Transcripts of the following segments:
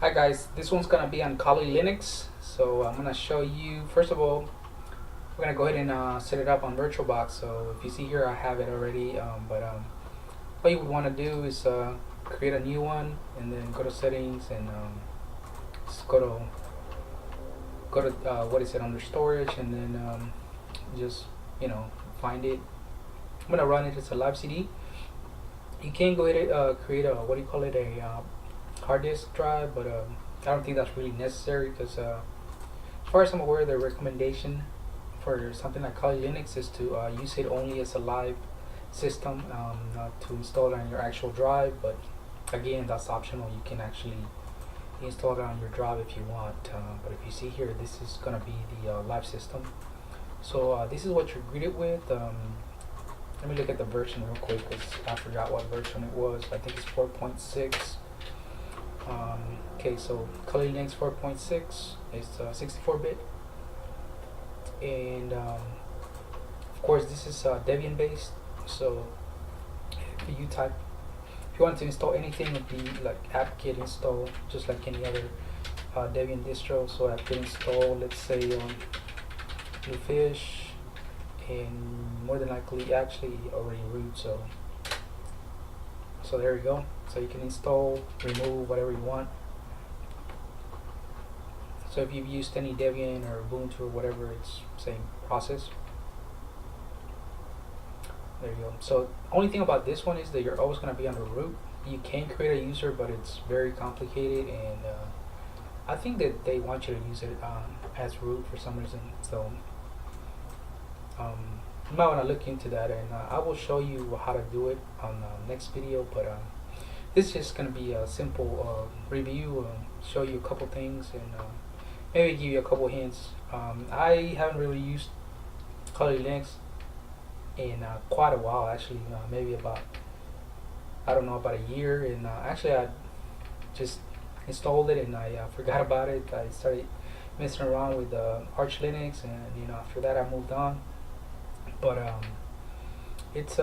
Hi guys, this one's gonna be on Kali Linux. So I'm gonna show you, first of all, we're gonna go ahead and set it up on VirtualBox. So if you see here, I have it already, but what you would wanna do is create a new one and then go to settings and just go to what is it under storage, and then just find it. I'm gonna run it as a live CD. You can go ahead and create a, what do you call it, a hard disk drive, but I don't think that's really necessary because as far as I'm aware, the recommendation for something like Kali Linux is to use it only as a live system, not to install it on your actual drive. But again, that's optional. You can actually install it on your drive if you want. But if you see here, this is gonna be the live system. So this is what you're greeted with. Let me look at the version real quick because I forgot what version it was. I think it's 4.6. Okay, so Kali Linux 4.6 is 64-bit, and of course this is Debian based. So if if you want to install anything, it would be like apt-get install, just like any other Debian distro. So apt-get install, let's say Bluefish, and more than likely actually already root. So there you go. So you can install, remove whatever you want. So if you've used any Debian or Ubuntu or whatever, it's same process. There you go. So only thing about this one is that you're always going to be under root. You can create a user, but it's very complicated, and I think that they want you to use it as root for some reason. So you might want to look into that, and I will show you how to do it on the next video. But this is just going to be a simple review, show you a couple things, and maybe give you a couple hints. I haven't really used Kali Linux in quite a while, actually. Maybe about, I don't know, about a year. And actually I just installed it and I forgot about it. I started messing around with Arch Linux, and after that I moved on. But it's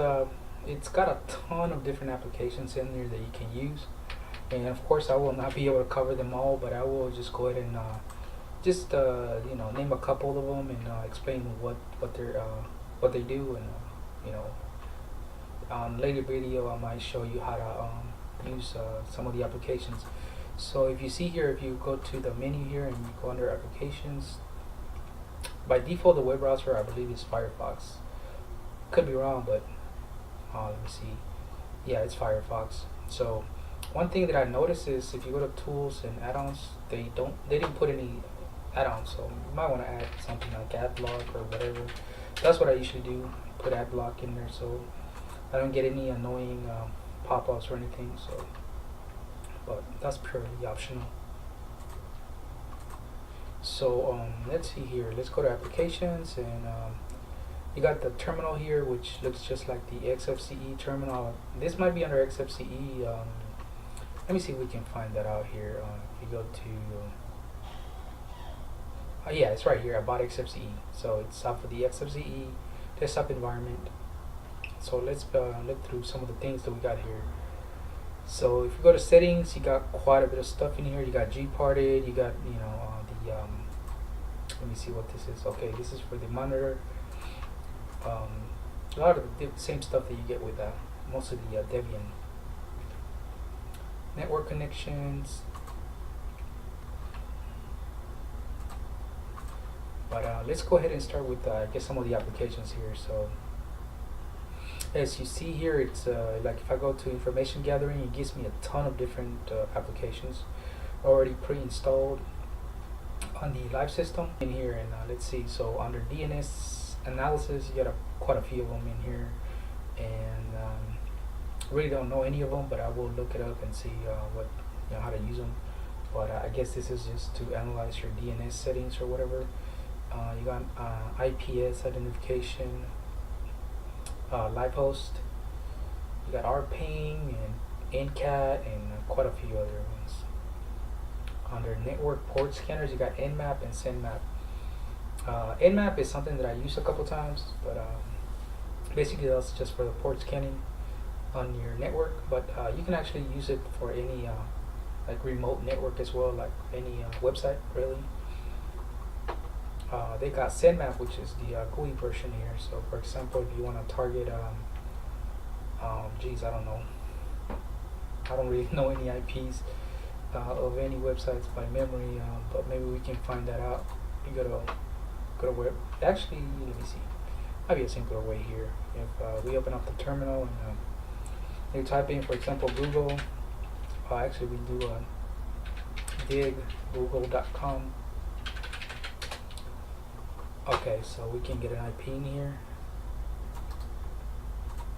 got a ton of different applications in there that you can use, and of course I will not be able to cover them all, but I will just go ahead and just name a couple of them and explain what they do, and on later video I might show you how to use some of the applications. So if you see here, if you go to the menu here and you go under applications, by default the web browser I believe is Firefox. Could be wrong, but let me see. Yeah, it's Firefox. So one thing that I noticed is if you go to tools and add-ons, they didn't put any add-ons. So you might want to add something like AdBlock or whatever. That's what I usually do, put AdBlock in there so I don't get any annoying pop-ups or anything. So, but that's purely optional. So let's see here. Let's go to applications, and you got the terminal here, which looks just like the XFCE terminal. This might be under XFCE. Let me see if we can find that out here. If you go to yeah, it's right here. I bought XFCE, so it's up for the XFCE desktop environment. So let's look through some of the things that we got here. So if you go to settings, you got quite a bit of stuff in here. You got Gparted, you got let me see what this is. Okay, this is for the monitor. A lot of the same stuff that you get with most of the Debian. Network connections. But let's go ahead and start with I guess some of the applications here. So as you see here, it's like if I go to information gathering, it gives me a ton of different applications already pre-installed on the live system in here. And let's see, so under DNS analysis, you got quite a few of them in here, and really don't know any of them, but I will look it up and see how to use them. But I guess this is just to analyze your DNS settings or whatever. You got IPS identification, live host, you got RPing and NCAT, and quite a few other ones. Under network port scanners, you got Nmap and SendMap. Nmap is something that I used a couple times, but basically that's just for the port scanning on your network. But you can actually use it for any like remote network as well, like any website really. They got SendMap, which is the GUI version here. So for example, if you want to target, geez, I don't know. I don't really know any IPs of any websites by memory, but maybe we can find that out. You go to web. Actually, let me see. Might be a simpler way here. If we open up the terminal and you type in, for example, Google. Actually, we do dig google.com. Okay, so we can get an IP in here,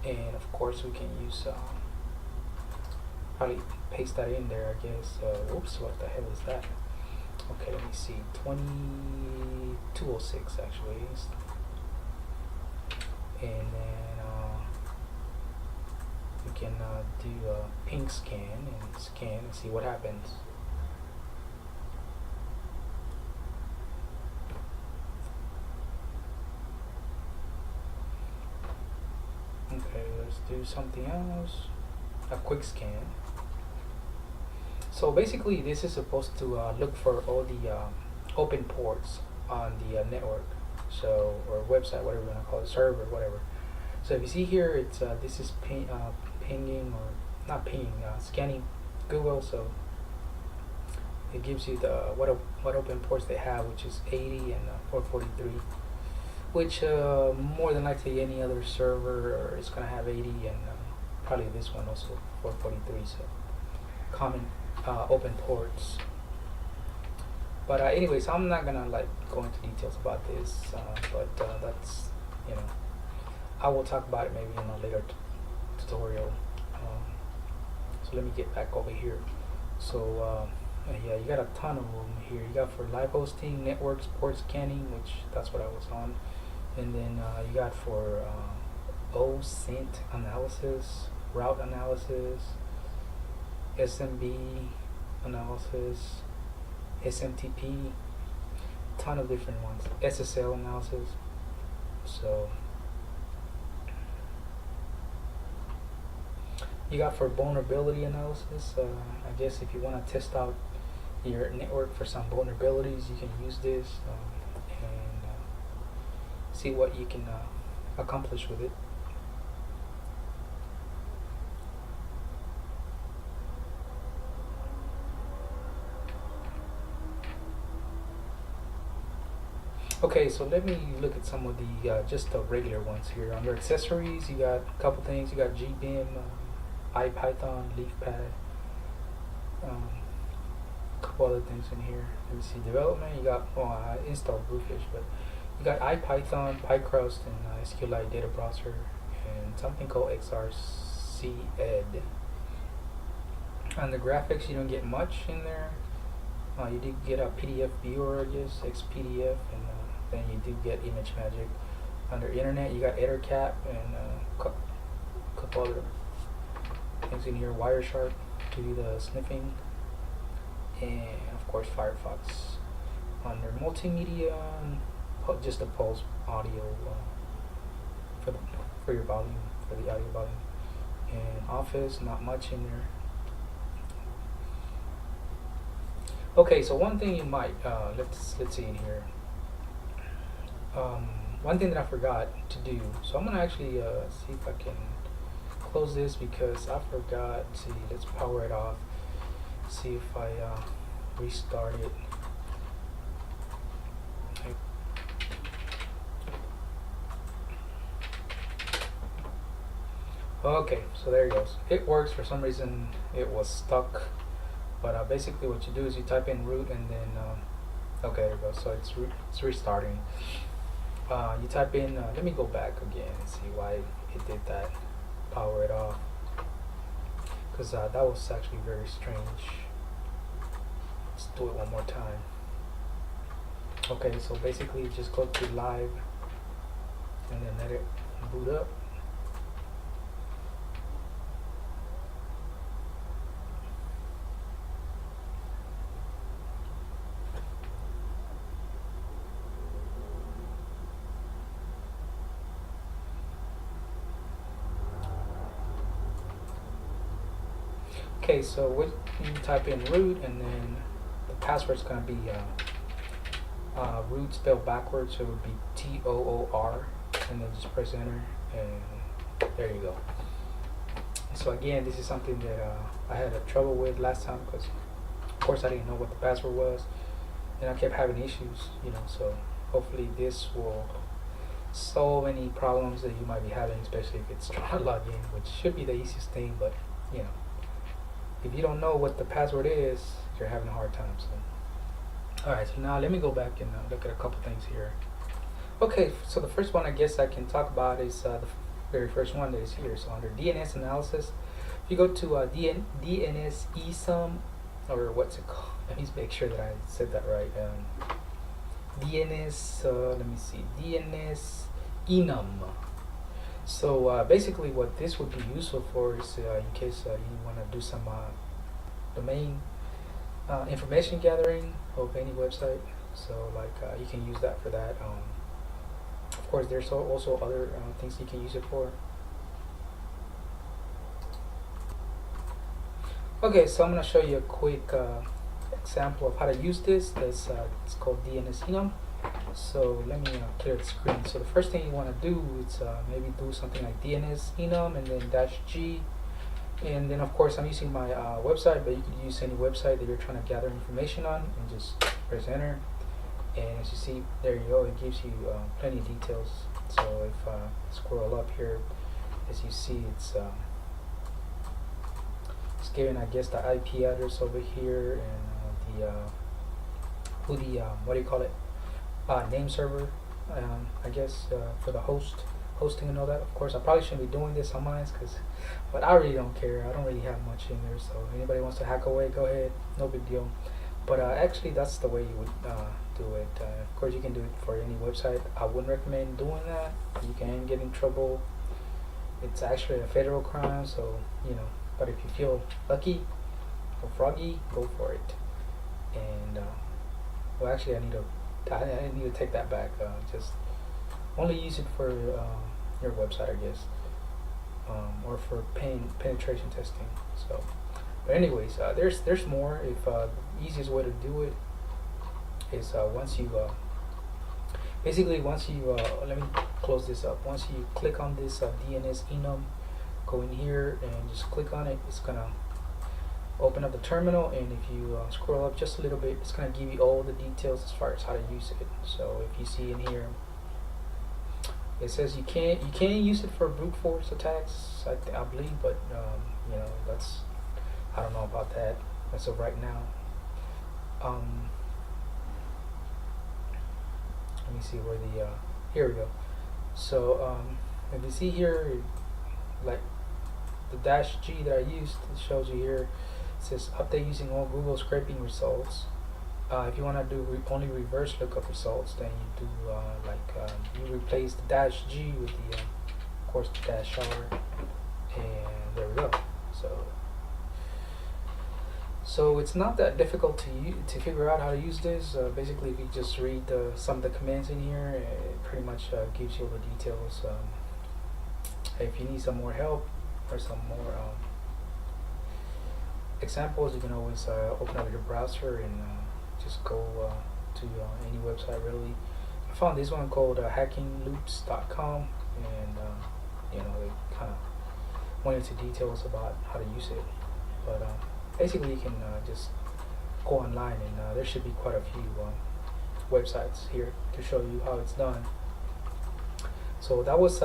and of course we can use probably paste that in there, I guess. Oops, what the hell is that? Okay, let me see. 2206 actually, and then we can do a ping scan and scan and see what happens. Okay, let's do something else. A quick scan. So basically, this is supposed to look for all the open ports on the network, so or website, whatever you want to call it, server, whatever. So if you see here, it's this is pinging or not pinging, scanning Google. So it gives you the what open ports they have, which is 80 and 443. Which more than likely any other server is gonna have 80, and probably this one also 443. So common open ports. But anyways, I'm not gonna like go into details about this. But that's, you know, I will talk about it maybe in a later tutorial. So let me get back over here. So yeah, you got a ton of them here. You got for live hosting, networks, port scanning, which that's what I was on. And then you got for OSINT analysis, route analysis, SMB analysis, SMTP, ton of different ones, SSL analysis. So you got for vulnerability analysis. I guess if you want to test out your network for some vulnerabilities, you can use this. And see what you can accomplish with it. Okay, so let me look at some of the just the regular ones here. Under accessories, you got a couple things. You got GBIM, IPython, LeafPad, a couple other things in here. Let me see. Development, you got I installed Bluefish, but you got IPython, PyCrust, and SQLite data browser, and something called XRCEd. On the graphics, you don't get much in there. You do get a PDF viewer, I guess, XPDF, and then you do get ImageMagick. Under internet, you got EtherCap and a couple other things in here. Wireshark to do the sniffing, and of course Firefox. Under multimedia, just a pulse audio for your volume, for the audio volume. And Office, not much in there. Okay, so one thing you might let's see in here. One thing that I forgot to do. So I'm gonna actually see if I can close this because I forgot. See, let's power it off. See if I restart it. Okay, so there it goes. It works. For some reason it was stuck, but basically what you do is you type in root and then okay, there it goes. So it's restarting. You type in let me go back again and see why it did that. Power it off, because that was actually very strange. Let's do it one more time. Okay, so basically just go to live and then let it boot up. Okay, so what you type in root, and then the password's gonna be root spelled backwards, so it would be TOOR, and then just press enter, and there you go. So again, this is something that I had trouble with last time because, of course, I didn't know what the password was, and I kept having issues, So hopefully this will solve any problems that you might be having, especially if it's trying to log in, which should be the easiest thing. But if you don't know what the password is, you're having a hard time. So, all right. So now let me go back and look at a couple things here. Okay. So the first one I guess I can talk about is the very first one that is here. So under DNS analysis, if you go to DNS ESUM, or what's it called? Let me make sure that I said that right. DNS, let me see, DNS enum. So basically what this would be useful for is in case you want to do some domain information gathering of any website. So like you can use that for that. Of course, there's also other things you can use it for. Okay, so I'm going to show you a quick example of how to use this. It's called DNS enum. So let me clear the screen. So the first thing you want to do is maybe do something like DNS enum and then -G. And then of course I'm using my website, but you could use any website that you're trying to gather information on, and just press enter. And as you see, there you go, it gives you plenty of details. So if I scroll up here, as you see, it's giving, I guess, the IP address over here, and what do you call it, name server, I guess, for the hosting and all that. Of course, I probably shouldn't be doing this on mine, but I really don't care. I don't really have much in there, so if anybody wants to hack away, go ahead, no big deal. But actually, that's the way you would do it. Of course, you can do it for any website. I wouldn't recommend doing that. You can get in trouble. It's actually a federal crime, so but if you feel lucky or froggy, go for it. And well, actually, I need to take that back. Just only use it for your website, I guess, or for penetration testing. So, but anyways, there's more. If the easiest way to do it is once you let me close this up. Once you click on this DNS enum, go in here and just click on it. It's gonna open up the terminal, and if you scroll up just a little bit, it's gonna give you all the details as far as how to use it. So if you see in here, it says you can't use it for brute force attacks, I believe, but that's, I don't know about that as of right now. Let me see where the here we go. So if you see here, like the -G that I used, it shows you here. It says update using all Google scraping results. If you want to do only reverse lookup results, then you do you replace the -G with the of course the -R, and there we go. So it's not that difficult to figure out how to use this. Basically, if you just read some of the commands in here, it pretty much gives you all the details. If you need some more help or some more examples, you can always open up your browser and just go to any website really. I found this one called hackingloops.com, and they kind of went into details about how to use it. But basically, you can just go online, and there should be quite a few websites here to show you how it's done. So that was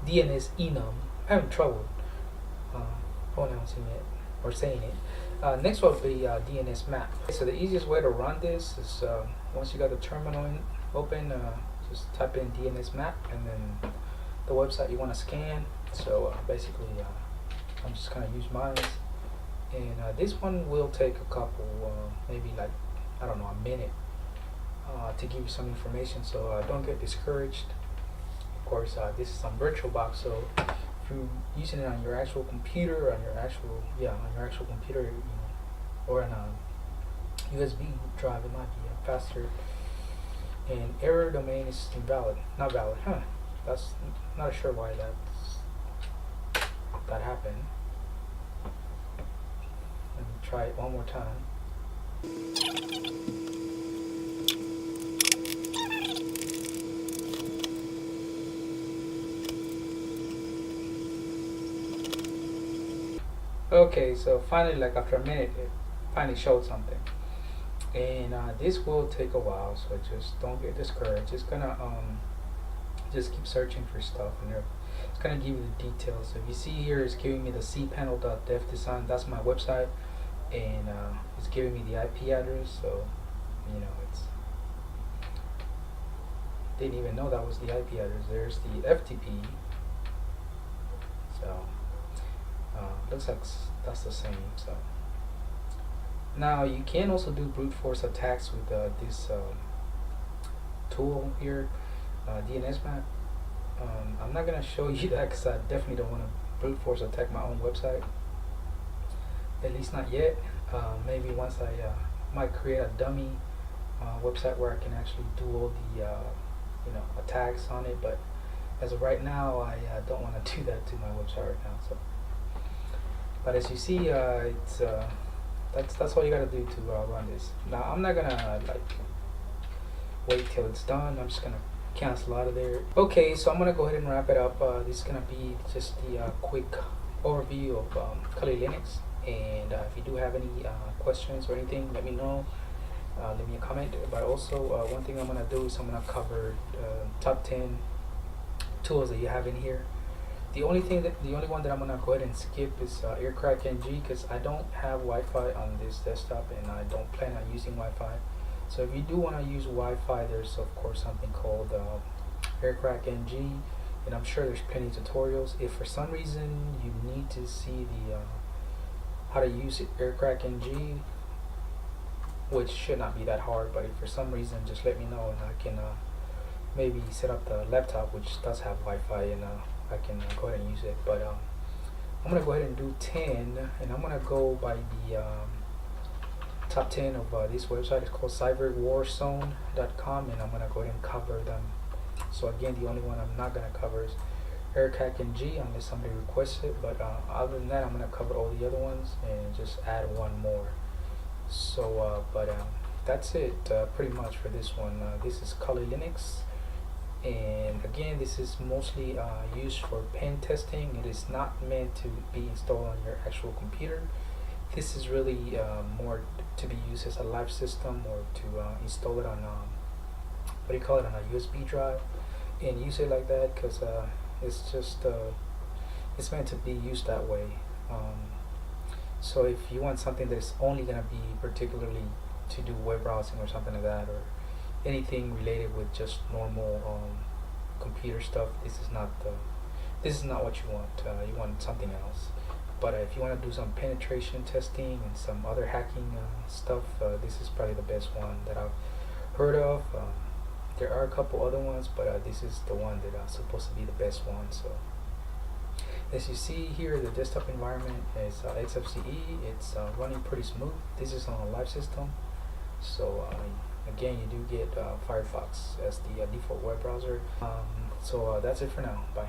DNS enum. I'm having trouble pronouncing it or saying it. Next one will be DNS map. So the easiest way to run this is once you got the terminal open, just type in DNS map and then the website you want to scan. So basically, I'm just gonna use mine, and this one will take a couple, maybe like, I don't know, a minute to give you some information. So don't get discouraged. Of course, this is on VirtualBox, so if you're using it on your actual computer, on your actual computer, or on a USB drive, it might be faster. And error domain is invalid, not valid. That's not sure why that happened. try it one more time. Okay, so finally, like after a minute, it finally showed something. And this will take a while, so just don't get discouraged. It's gonna just keep searching for stuff, and it's gonna give you the details. So if you see here, it's giving me the cpanel.dev design. That's my website, and it's giving me the IP address. So it's didn't even know that was the IP address. There's the FTP. So looks like that's the same. So now you can also do brute force attacks with this tool here, DNS map. I'm not gonna show you that because I definitely don't want to brute force attack my own website. At least not yet. Maybe once I might create a dummy website where I can actually do all the attacks on it. But as of right now, I don't want to do that to my website right now. So, but as you see, it's that's all you gotta do to run this. Now I'm not gonna wait till it's done. I'm just gonna cancel out of there. Okay, so I'm gonna go ahead and wrap it up. This is gonna be just the quick overview of Kali Linux. And if you do have any questions or anything, let me know. Leave me a comment. But also, one thing I'm gonna do is I'm gonna cover top 10 tools that you have in here. The only one that I'm gonna go ahead and skip is Aircrack NG, because I don't have Wi-Fi on this desktop and I don't plan on using Wi-Fi. So if you do want to use Wi-Fi, there's of course something called Aircrack NG, and I'm sure there's plenty of tutorials. If for some reason you need to see the how to use Aircrack NG, which should not be that hard, but if for some reason, just let me know and I can maybe set up the laptop, which does have Wi-Fi, and I can go ahead and use it. But I'm gonna go ahead and do 10, and I'm gonna go by the top 10 of this website. It's called cyberwarzone.com, and I'm gonna go ahead and cover them. So again, the only one I'm not gonna cover is Aircrack NG unless somebody requests it. But other than that, I'm gonna cover all the other ones and just add one more. So that's it pretty much for this one. This is Kali Linux. And again, this is mostly used for pen testing. It is not meant to be installed on your actual computer. This is really more to be used as a live system, or to install it on on a USB drive and use it like that, because it's just it's meant to be used that way. So if you want something that's only going to be particularly to do web browsing or something like that, or anything related with just normal computer stuff, this is not what you want. You want something else. But if you want to do some penetration testing and some other hacking stuff, this is probably the best one that I've heard of. There are a couple other ones, but this is the one that's supposed to be the best one. So as you see here, the desktop environment is XFCE. It's running pretty smooth. This is on a live system. So again, you do get Firefox as the default web browser. So that's it for now. Bye.